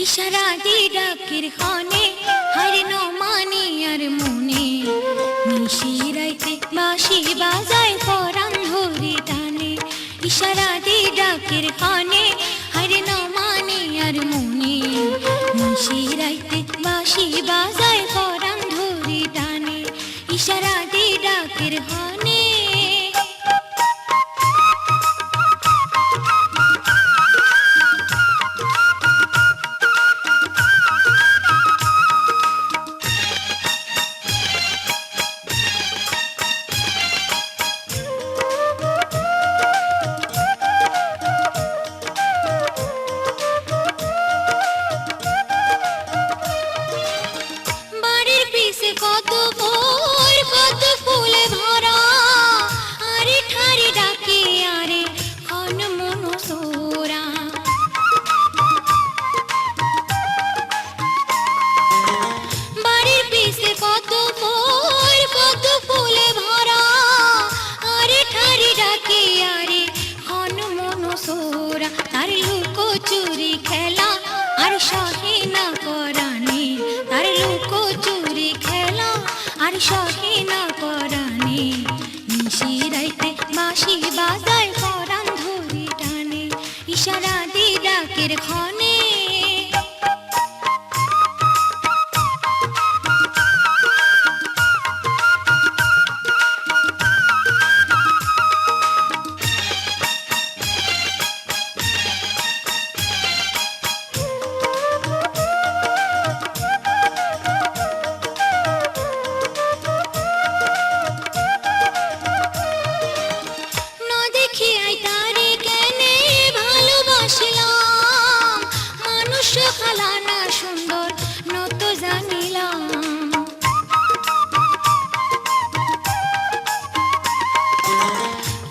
ইশারা দি ডাকের ক্ষণে হারে ন মানি আর মনে নিশিরাইতে বাঁশি বাজায় পরাণ ধরে টানে। ইশারা দি ডাকের ক্ষণে হারে ন মানি আর মনে নিশিরাইতে বাঁশি বাজায় পরাণ ধরে টানে। ইশারা দি ডাকের ক্ষণে কত ভোর কত ফুলে ভরা আরে ঠারি ডাকে আরে ক্ষণ মন সোরা। বাড়ির পিছে কত ভোর কত ফুলে ভরা আরে ঠারি ডাকে আরে ক্ষণ মন সোরা। তার লুকো চুরি খেলা আর সহে না পরাণে, তার লুকো চুরি খেলা আর সহে না পরাণে। নিশিরাইতে বাঁশি বাজায় পরাণ ধরে টানে। ইশারা দি ডাকের ক্ষণে খালানা সুন্দর নত জানিলাম।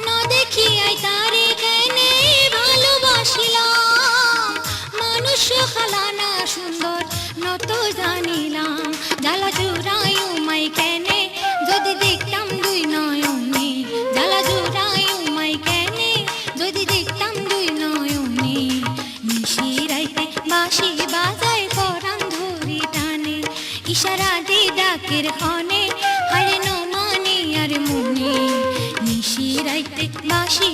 না দেখিয়াই তারে কেনে ভালোবাসিলাম, মানুষ খালানা সুন্দর নত জানিলাম। জ্বালা জুড়াই উমাই কেনে যদি দেখতাম দুই নয়নে, জ্বালা জুড়াই উমাই কেনে যদি দেখতাম দুই নয়নে। নিশিরাইতে বাঁশি বাজায় পরাণ ধরে টানে। ইশারা দি ডাকের ক্ষণে হারে ন মানি আর মনে নিশিরাইতে বাঁশি